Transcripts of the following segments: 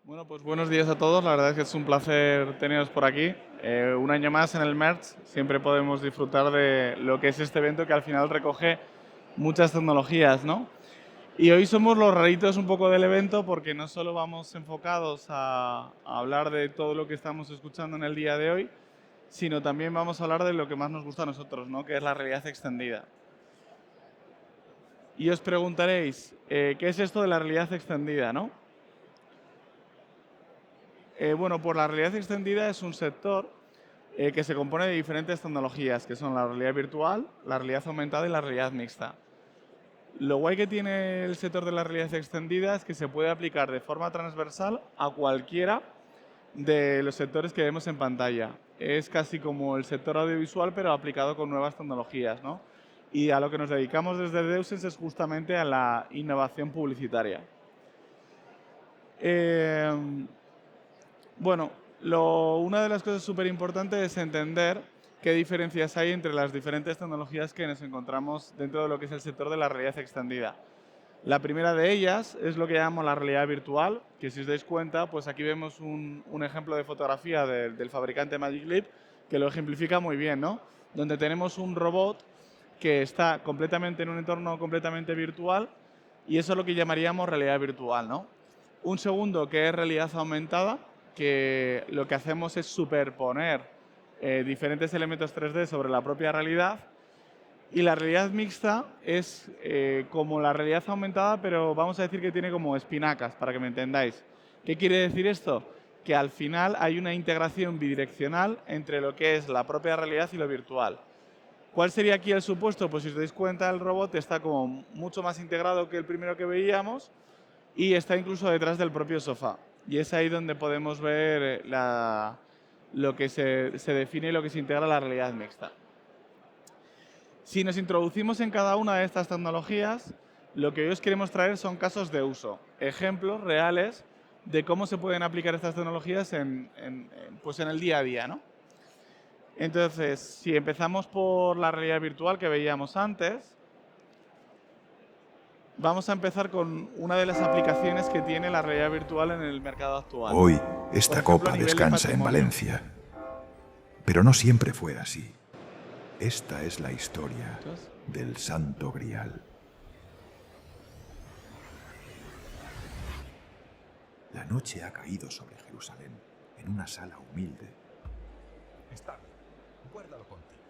Bueno, pues buenos días a todos. La verdad es que es un placer teneros por aquí. Un año más en el Merge. Siempre podemos disfrutar de lo que es este evento que al final recoge muchas tecnologías, ¿no? Y hoy somos los raritos un poco del evento porque no solo vamos enfocados a hablar de todo lo que estamos escuchando en el día de hoy, sino también vamos a hablar de lo que más nos gusta a nosotros, ¿no? Que es la realidad extendida. Y os preguntaréis, ¿qué es esto de la realidad extendida, no? Bueno, pues la realidad extendida es un sector que se compone de diferentes tecnologías, que son la realidad virtual, la realidad aumentada y la realidad mixta. Lo guay que tiene el sector de la realidad extendida es que se puede aplicar de forma transversal a cualquiera de los sectores que vemos en pantalla. Es casi como el sector audiovisual, pero aplicado con nuevas tecnologías, ¿no? Y a lo que nos dedicamos desde Deusens es justamente a la innovación publicitaria. Bueno, una de las cosas súper importantes es entender qué diferencias hay entre las diferentes tecnologías que nos encontramos dentro de lo que es el sector de la realidad extendida. La primera de ellas es lo que llamamos la realidad virtual, que si os dais cuenta, pues aquí vemos un ejemplo de fotografía del fabricante Magic Leap que lo ejemplifica muy bien, ¿no? Donde tenemos un robot que está completamente en un entorno completamente virtual y eso es lo que llamaríamos realidad virtual, ¿no? Un segundo que es realidad aumentada, que lo que hacemos es superponer diferentes elementos 3D sobre la propia realidad. Y la realidad mixta es como la realidad aumentada, pero vamos a decir que tiene como espinacas, para que me entendáis. ¿Qué quiere decir esto? Que al final hay una integración bidireccional entre lo que es la propia realidad y lo virtual. ¿Cuál sería aquí el supuesto? Pues si os dais cuenta, el robot está como mucho más integrado que el primero que veíamos y está incluso detrás del propio sofá. Y es ahí donde podemos ver lo que se define y lo que se integra la realidad mixta. Si nos introducimos en cada una de estas tecnologías, lo que hoy os queremos traer son casos de uso, ejemplos reales de cómo se pueden aplicar estas tecnologías pues en el día a día, ¿no? Entonces, si empezamos por la realidad virtual que veíamos antes, vamos a empezar con una de las aplicaciones que tiene la realidad virtual en el mercado actual. Hoy, Por esta ejemplo, a copa nivel de descansa en patrimonio. Valencia. Pero no siempre fue así. Esta es la historia del Santo Grial. La noche ha caído sobre Jerusalén, en una sala humilde. Está bien, guárdalo contigo.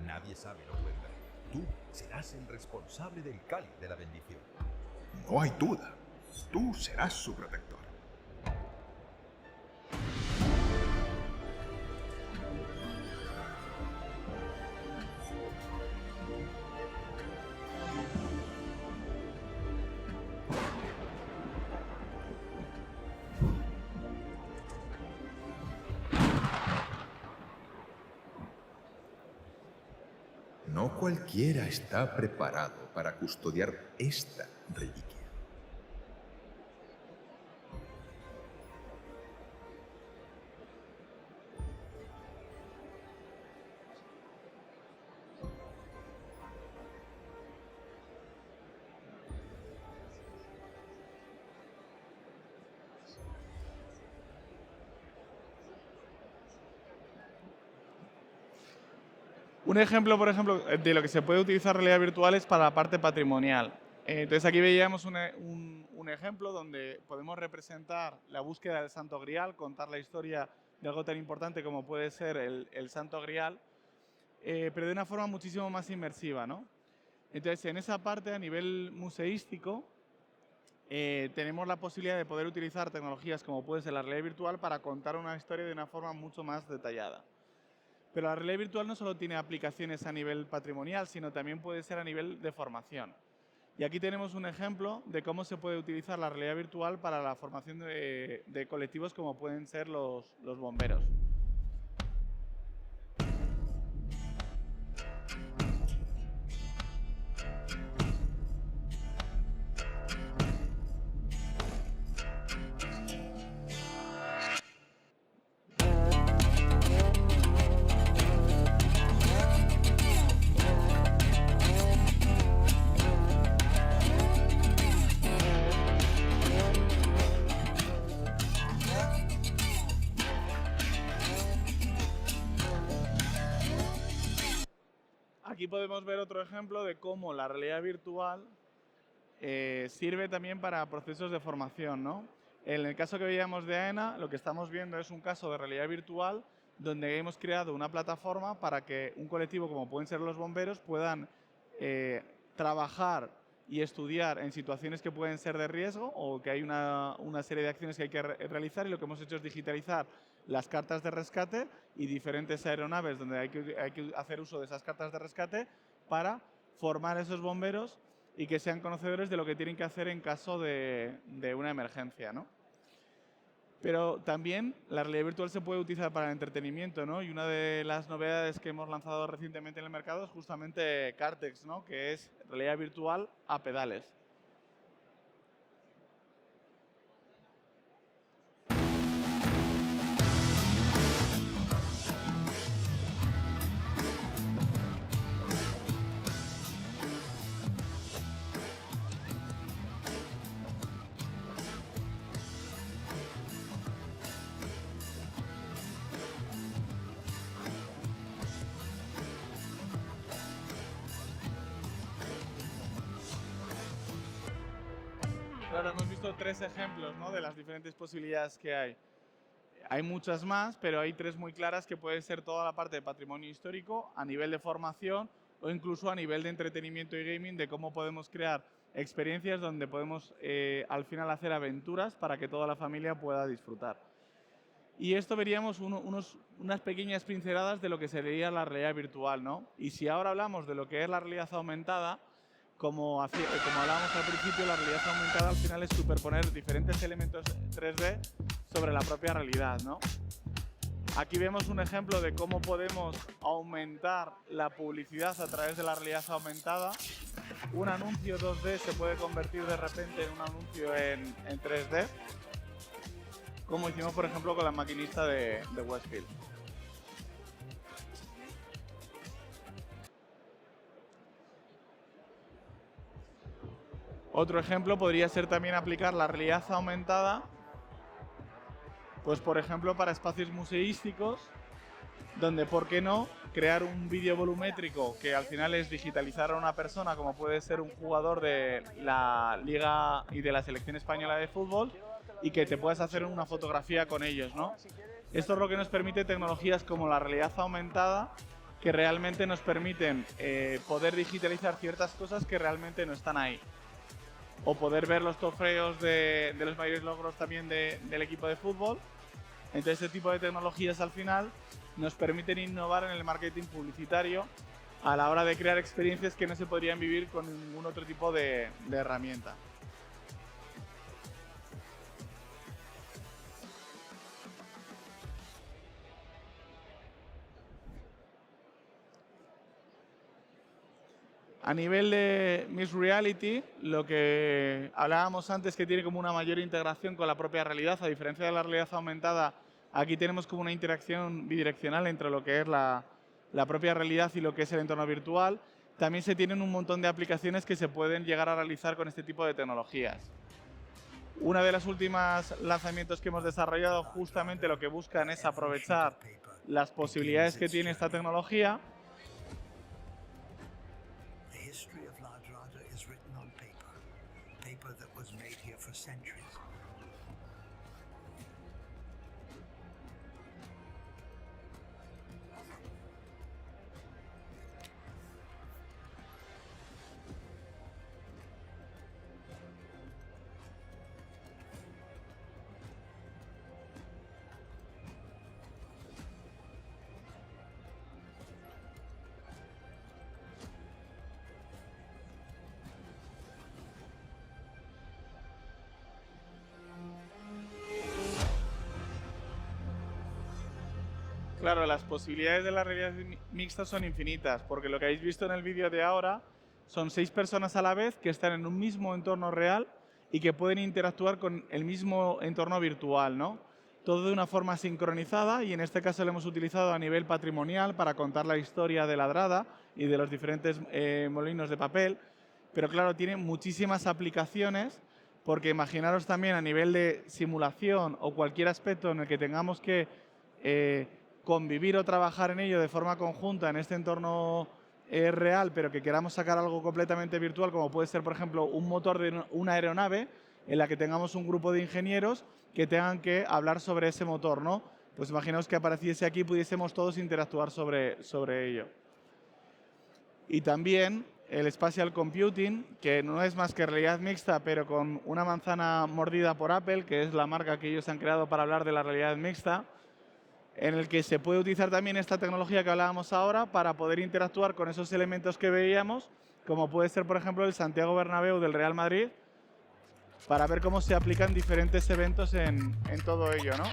Nadie sabe lo que vendrá. Tú serás el responsable del cáliz de la bendición. No hay duda. Tú serás su protector. No cualquiera está preparado para custodiar esta reliquia. Un ejemplo, por ejemplo, de lo que se puede utilizar realidad virtual es para la parte patrimonial. Entonces aquí veíamos un ejemplo donde podemos representar la búsqueda del Santo Grial, contar la historia de algo tan importante como puede ser el Santo Grial, pero de una forma muchísimo más inmersiva, ¿no? Entonces, en esa parte, a nivel museístico, tenemos la posibilidad de poder utilizar tecnologías como puede ser la realidad virtual para contar una historia de una forma mucho más detallada. Pero la realidad virtual no solo tiene aplicaciones a nivel patrimonial, sino también puede ser a nivel de formación. Y aquí tenemos un ejemplo de cómo se puede utilizar la realidad virtual para la formación de colectivos como pueden ser los bomberos. Aquí podemos ver otro ejemplo de cómo la realidad virtual sirve también para procesos de formación, ¿no? En el caso que veíamos de AENA, lo que estamos viendo es un caso de realidad virtual donde hemos creado una plataforma para que un colectivo como pueden ser los bomberos puedan trabajar y estudiar en situaciones que pueden ser de riesgo o que hay una serie de acciones que hay que realizar, y lo que hemos hecho es digitalizar las cartas de rescate y diferentes aeronaves donde hay que hacer uso de esas cartas de rescate para formar a esos bomberos y que sean conocedores de lo que tienen que hacer en caso de una emergencia, ¿no? Pero también la realidad virtual se puede utilizar para el entretenimiento, ¿no? Y una de las novedades que hemos lanzado recientemente en el mercado es justamente Cartex, ¿no? Que es realidad virtual a pedales. Claro, hemos visto 3 ejemplos, ¿no?, de las diferentes posibilidades que hay. Hay muchas más, pero hay 3 muy claras que puede ser toda la parte de patrimonio histórico, a nivel de formación o incluso a nivel de entretenimiento y gaming, de cómo podemos crear experiencias donde podemos al final hacer aventuras para que toda la familia pueda disfrutar. Y esto veríamos unas pequeñas pinceladas de lo que sería la realidad virtual, ¿no? Y si ahora hablamos de lo que es la realidad aumentada, como hablábamos al principio, la realidad aumentada al final es superponer diferentes elementos 3D sobre la propia realidad, ¿no? Aquí vemos un ejemplo de cómo podemos aumentar la publicidad a través de la realidad aumentada. Un anuncio 2D se puede convertir de repente en un anuncio en 3D, como hicimos por ejemplo con la maquinista de Westfield. Otro ejemplo podría ser también aplicar la realidad aumentada, pues por ejemplo para espacios museísticos, donde, ¿por qué no?, crear un vídeo volumétrico que al final es digitalizar a una persona, como puede ser un jugador de la Liga y de la Selección Española de Fútbol, y que te puedas hacer una fotografía con ellos, ¿no? Esto es lo que nos permite tecnologías como la realidad aumentada, que realmente nos permiten poder digitalizar ciertas cosas que realmente no están ahí. O poder ver los trofeos de los mayores logros también del equipo de fútbol. Entonces, este tipo de tecnologías al final nos permiten innovar en el marketing publicitario a la hora de crear experiencias que no se podrían vivir con ningún otro tipo de herramienta. A nivel de Mixed Reality, lo que hablábamos antes, que tiene como una mayor integración con la propia realidad, a diferencia de la realidad aumentada, aquí tenemos como una interacción bidireccional entre lo que es la propia realidad y lo que es el entorno virtual. También se tienen un montón de aplicaciones que se pueden llegar a realizar con este tipo de tecnologías. Una de las últimas lanzamientos que hemos desarrollado justamente lo que buscan es aprovechar las posibilidades que tiene esta tecnología. The history of La Drada is written on paper that was made here for centuries. Claro, las posibilidades de la realidad mixta son infinitas, porque lo que habéis visto en el vídeo de ahora son 6 personas a la vez que están en un mismo entorno real y que pueden interactuar con el mismo entorno virtual, ¿no? Todo de una forma sincronizada, y en este caso lo hemos utilizado a nivel patrimonial para contar la historia de La Drada y de los diferentes molinos de papel, pero claro, tiene muchísimas aplicaciones, porque imaginaros también a nivel de simulación o cualquier aspecto en el que tengamos que convivir o trabajar en ello de forma conjunta en este entorno real, pero que queramos sacar algo completamente virtual, como puede ser, por ejemplo, un motor de una aeronave en la que tengamos un grupo de ingenieros que tengan que hablar sobre ese motor, ¿no? Pues imaginaos que apareciese aquí y pudiésemos todos interactuar sobre ello. Y también el Spatial Computing, que no es más que realidad mixta, pero con una manzana mordida por Apple, que es la marca que ellos han creado para hablar de la realidad mixta, en el que se puede utilizar también esta tecnología que hablábamos ahora para poder interactuar con esos elementos que veíamos, como puede ser, por ejemplo, el Santiago Bernabéu del Real Madrid, para ver cómo se aplican diferentes eventos en todo ello, ¿no?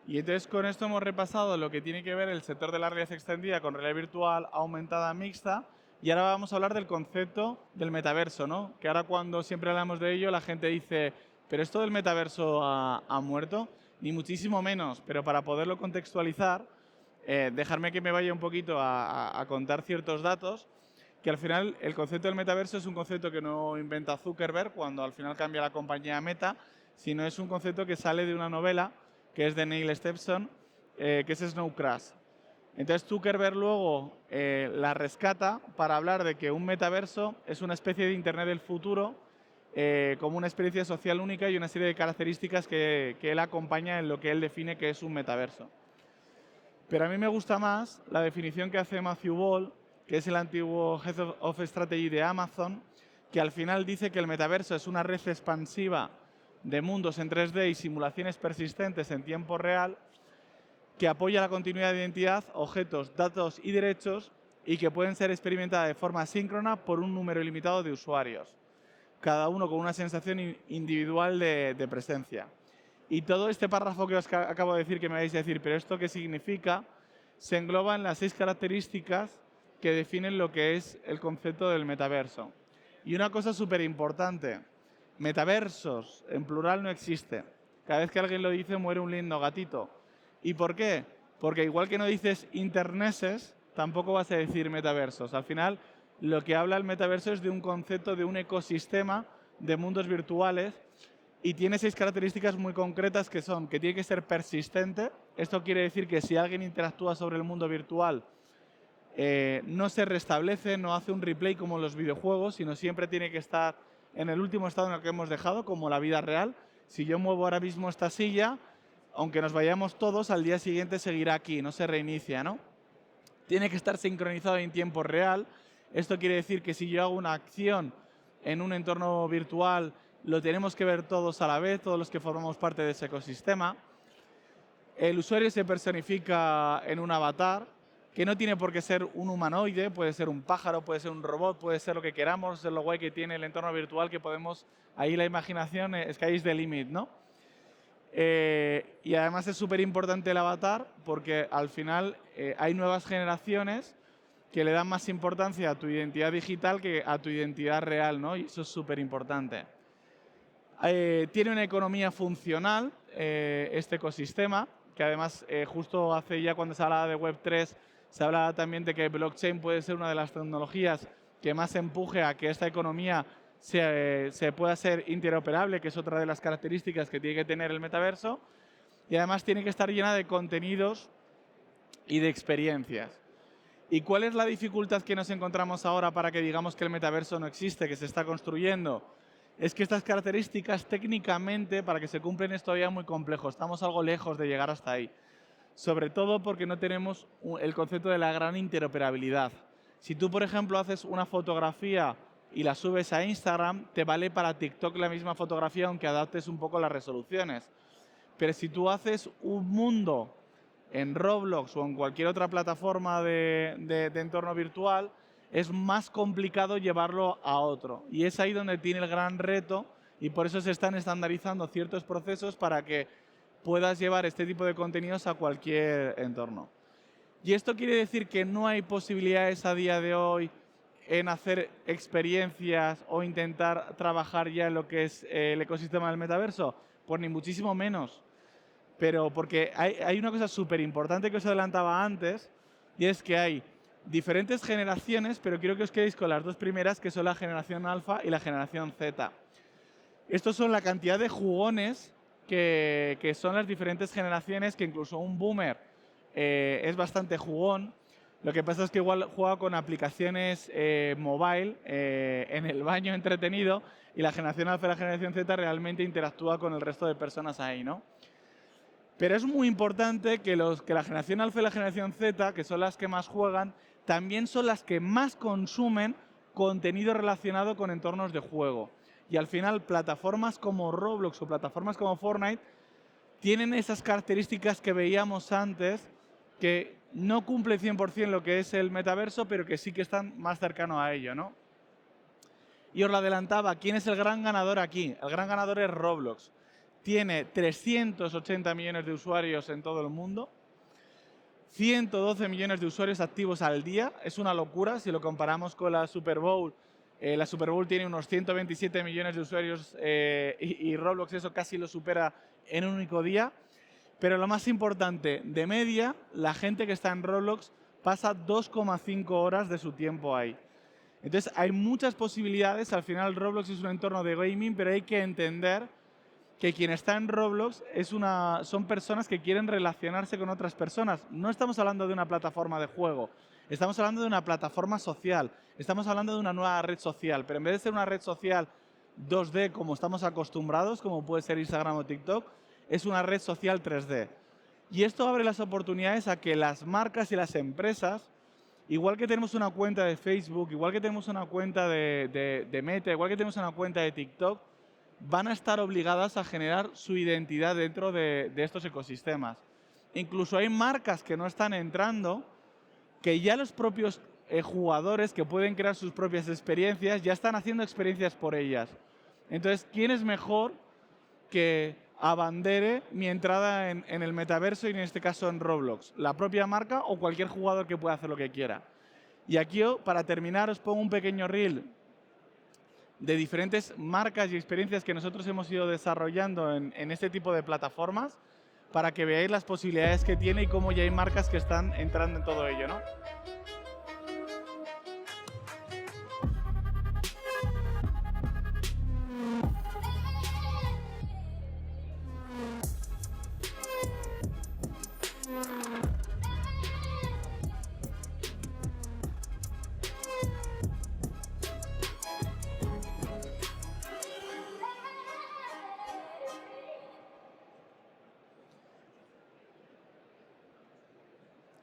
Y entonces con esto hemos repasado lo que tiene que ver el sector de la realidad extendida con realidad virtual aumentada mixta, y ahora vamos a hablar del concepto del metaverso, ¿no? Que ahora cuando siempre hablamos de ello la gente dice, ¿pero esto del metaverso ha muerto? Ni muchísimo menos, pero para poderlo contextualizar, dejarme que me vaya un poquito a contar ciertos datos, que al final el concepto del metaverso es un concepto que no inventa Zuckerberg cuando al final cambia la compañía Meta, sino es un concepto que sale de una novela que es de Neil Stephenson, que es Snow Crash. Entonces Zuckerberg luego la rescata para hablar de que un metaverso es una especie de Internet del futuro, como una experiencia social única y una serie de características que él acompaña en lo que él define que es un metaverso. Pero a mí me gusta más la definición que hace Matthew Ball, que es el antiguo Head of Strategy de Amazon, que al final dice que el metaverso es una red expansiva de mundos en 3D y simulaciones persistentes en tiempo real que apoya la continuidad de identidad, objetos, datos y derechos y que pueden ser experimentadas de forma síncrona por un número ilimitado de usuarios, cada uno con una sensación individual de presencia. Y todo este párrafo que os acabo de decir, que me vais a decir, ¿pero esto qué significa?, se engloba en las 6 características que definen lo que es el concepto del metaverso. Y una cosa súper importante, metaversos en plural no existe. Cada vez que alguien lo dice muere un lindo gatito. ¿Y por qué? Porque igual que no dices interneses, tampoco vas a decir metaversos. Al final, lo que habla el metaverso es de un concepto de un ecosistema de mundos virtuales y tiene 6 características muy concretas que son que tiene que ser persistente. Esto quiere decir que si alguien interactúa sobre el mundo virtual, no se restablece, no hace un replay como en los videojuegos, sino siempre tiene que estar en el último estado en el que hemos dejado, como la vida real. Si yo muevo ahora mismo esta silla, aunque nos vayamos todos, al día siguiente seguirá aquí, no se reinicia, ¿no? Tiene que estar sincronizado en tiempo real. Esto quiere decir que si yo hago una acción en un entorno virtual, lo tenemos que ver todos a la vez, todos los que formamos parte de ese ecosistema. El usuario se personifica en un avatar, que no tiene por qué ser un humanoide, puede ser un pájaro, puede ser un robot, puede ser lo que queramos, es lo guay que tiene el entorno virtual, que podemos, ahí la imaginación, sky is the limit, ¿no? Y además es súper importante el avatar, porque al final hay nuevas generaciones que le dan más importancia a tu identidad digital que a tu identidad real, ¿no? Y eso es súper importante. Tiene una economía funcional, este ecosistema, que además justo hace ya cuando se hablaba de Web3, se hablaba también de que blockchain puede ser una de las tecnologías que más empuje a que esta economía se pueda ser interoperable, que es otra de las características que tiene que tener el metaverso, y además tiene que estar llena de contenidos y de experiencias. ¿Y cuál es la dificultad que nos encontramos ahora para que digamos que el metaverso no existe, que se está construyendo? Es que estas características técnicamente, para que se cumplen, es todavía muy complejo. Estamos algo lejos de llegar hasta ahí. Sobre todo porque no tenemos el concepto de la gran interoperabilidad. Si tú, por ejemplo, haces una fotografía y la subes a Instagram, te vale para TikTok la misma fotografía, aunque adaptes un poco las resoluciones. Pero si tú haces un mundo en Roblox o en cualquier otra plataforma de entorno virtual, es más complicado llevarlo a otro. Y es ahí donde tiene el gran reto Y por eso se están estandarizando ciertos procesos para que puedas llevar este tipo de contenidos a cualquier entorno. ¿Y esto quiere decir que no hay posibilidades a día de hoy en hacer experiencias o intentar trabajar ya en lo que es el ecosistema del metaverso? Pues ni muchísimo menos. Pero porque hay una cosa súper importante que os adelantaba antes, y es que hay diferentes generaciones, pero quiero que os quedéis con las dos primeras, que son la generación alfa y la generación Z. Estos son la cantidad de jugones que son las diferentes generaciones, que incluso un boomer es bastante jugón. Lo que pasa es que igual juega con aplicaciones mobile en el baño entretenido, y la generación alfa y la generación Z realmente interactúa con el resto de personas ahí, ¿no? Pero es muy importante que la generación alfa y la generación Z, que son las que más juegan, también son las que más consumen contenido relacionado con entornos de juego. Y al final, plataformas como Roblox o plataformas como Fortnite tienen esas características que veíamos antes, que no cumple 100% lo que es el metaverso, pero que sí que están más cercanos a ello, ¿no? Y os lo adelantaba, ¿quién es el gran ganador aquí? El gran ganador es Roblox. Tiene 380 millones de usuarios en todo el mundo, 112 millones de usuarios activos al día. Es una locura si lo comparamos con la Super Bowl. La Super Bowl tiene unos 127 millones de usuarios y Roblox eso casi lo supera en un único día. Pero lo más importante, de media, la gente que está en Roblox pasa 2,5 horas de su tiempo ahí. Entonces hay muchas posibilidades. Al final Roblox es un entorno de gaming, pero hay que entender que quien está en Roblox son personas que quieren relacionarse con otras personas. No estamos hablando de una plataforma de juego, estamos hablando de una plataforma social, estamos hablando de una nueva red social, pero en vez de ser una red social 2D como estamos acostumbrados, como puede ser Instagram o TikTok, es una red social 3D. Y esto abre las oportunidades a que las marcas y las empresas, igual que tenemos una cuenta de Facebook, igual que tenemos una cuenta de Meta, igual que tenemos una cuenta de TikTok, van a estar obligadas a generar su identidad dentro de estos ecosistemas. Incluso hay marcas que no están entrando, que ya los propios jugadores que pueden crear sus propias experiencias, ya están haciendo experiencias por ellas. Entonces, ¿quién es mejor que abandere mi entrada en el metaverso y en este caso en Roblox? ¿La propia marca o cualquier jugador que pueda hacer lo que quiera? Y aquí, para terminar, os pongo un pequeño reel de diferentes marcas y experiencias que nosotros hemos ido desarrollando en este tipo de plataformas, para que veáis las posibilidades que tiene y cómo ya hay marcas que están entrando en todo ello, ¿no?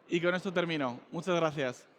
Y con esto termino. Muchas gracias.